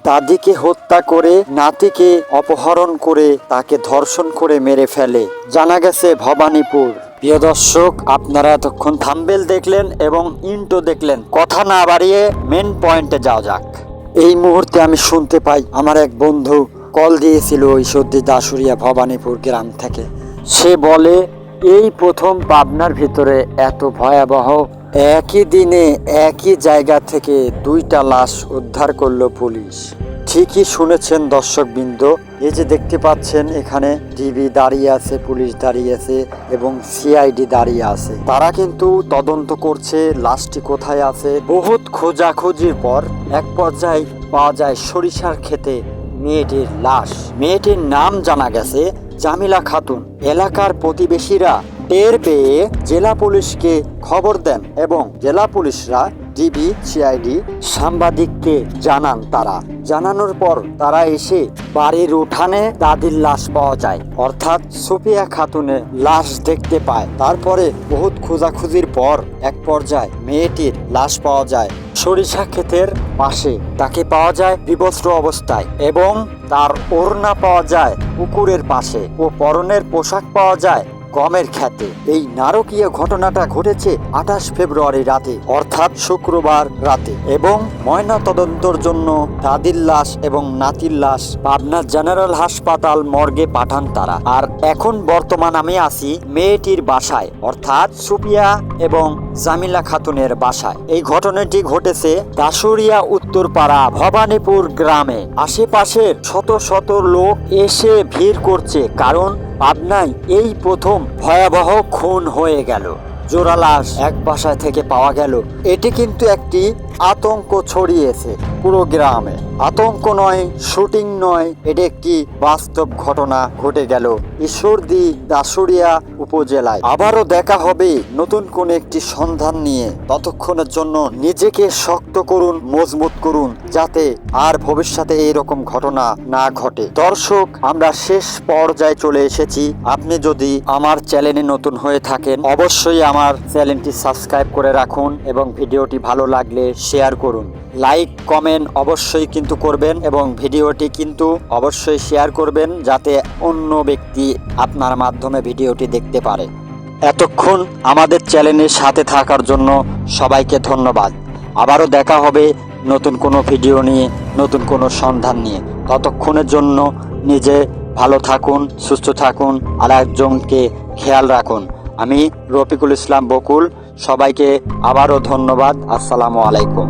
দাদিকে হত্যা করে নাতিকে অপহরণ করে তাকে ধর্ষণ করে মেরে ফেলে। জানা গেছে ভবানীপুর। প্রিয় দর্শক, আপনারা এতক্ষণ থাম্বনেল দেখলেন এবং ইন্ট্রো দেখলেন। কথা না বাড়িয়ে মেন পয়েন্টে যাওয়া যাক। এই মুহূর্তে আমি শুনতে পাই আমার এক বন্ধু কল দিয়েছিল ঈশ্বরদী দাসুরিয়া ভবানীপুর গ্রাম থেকে। সে বলে এই প্রথম পাবনার ভিতরে এত ভয়াবহ একই দিনে একই জায়গা থেকে 2টা লাশ উদ্ধার করলো পুলিশ। ঠিকই শুনেছেন দর্শকবৃন্দ, এই যে দেখতে পাচ্ছেন এখানে ডিবি দাঁড়িয়ে আছে, পুলিশ দাঁড়িয়ে আছে এবং সিআইডি দাঁড়িয়ে আছে। তারা কিন্তু তদন্ত করছে লাশটি কোথায় আছে। বহুত খোঁজাখুঁজির পর এক পর্যায়ে পাওয়া যায় সরিষার ক্ষেতে মেয়েটির লাশ। মেয়েটির নাম জানা গেছে জামিলা খাতুন। এলাকার প্রতিবেশীরা টের পেয়ে জেলা পুলিশকে খবর দেন এবং জেলা পুলিশরা ডিবি সিআইডি সাংবাদিককে জানান। তারা জানানোর পর তারা এসে বাড়ির উঠানে দাদির লাশ পাওয়া যায়, অর্থাৎ সুফিয়া খাতুনের লাশ দেখতে পায়। তারপরে বহুত খোঁজাখুঁজির পর এক পর্যায়ে মেয়েটির লাশ পাওয়া যায় সরিষা ক্ষেতের পাশে। তাকে পাওয়া যায় বিবস্ত্র অবস্থায় এবং তার ওড়না পাওয়া যায় পুকুরের পাশে ও পরনের পোশাক পাওয়া যায় গমের খেতে। এই নারকীয় ঘটনাটা ঘটেছে 28 ফেব্রুয়ারি রাতে, অর্থাৎ শুক্রবার রাতে। এবং ময়না তদন্তের জন্য দাদির লাশ এবং নাতির লাশ পাবনা জেনারেল হাসপাতাল মর্গে পাঠান তারা। আর এখন বর্তমান আমি আছি মেয়েটির বাসায়, অর্থাৎ সুফিয়া এবং জামিলা খাতুনের বাসায়। এই ঘটনাটি ঘটেছে দাসুরিয়া উত্তরপাড়া ভবানীপুর গ্রামে। আশেপাশের শত শত লোক এসে ভিড় করছে, কারণ পাবনায় এই প্রথম ভয়াবহ খুন হয়ে গেল। জোড়া লাশ এক বাসায় থেকে পাওয়া গেল। এটি কিন্তু একটি আতঙ্ক ছড়িয়েছে পুরো গ্রামে। আতঙ্ক নয়, শুটিং নয়, এটি একটি বাস্তব ঘটনা ঘটে গেল ঈশ্বরদী দাসুরিয়া উপজেলায়। আবারও দেখা হবে নতুন কোন একটি সন্ধান নিয়ে। ততক্ষণের জন্য নিজেকে শক্ত করুন, মজবুত করুন, যাতে আর ভবিষ্যতে এইরকম ঘটনা না ঘটে। দর্শক, আমরা শেষ পর্যায়ে চলে এসেছি। আপনি যদি আমার চ্যানেলে নতুন হয়ে থাকেন, অবশ্যই আমার চ্যানেলটি সাবস্ক্রাইব করে রাখুন এবং ভিডিওটি ভালো লাগলে শেয়ার করুন। লাইক কমেন্ট অবশ্যই কিন্তু করবেন এবং ভিডিওটি কিন্তু অবশ্যই শেয়ার করবেন, যাতে অন্য ব্যক্তি আপনার মাধ্যমে ভিডিওটি দেখতে পারে। এতক্ষণ আমাদের চ্যানেলের সাথে থাকার জন্য সবাইকে ধন্যবাদ। আবারও দেখা হবে নতুন কোনো ভিডিও নিয়ে, নতুন কোনো সন্ধান নিয়ে। ততক্ষণের জন্য নিজে ভালো থাকুন, সুস্থ থাকুন, আর একজনকে খেয়াল রাখুন। আমি রফিকুল ইসলাম বকুল, সবাইকে আবারও ধন্যবাদ। আসসালামু আলাইকুম।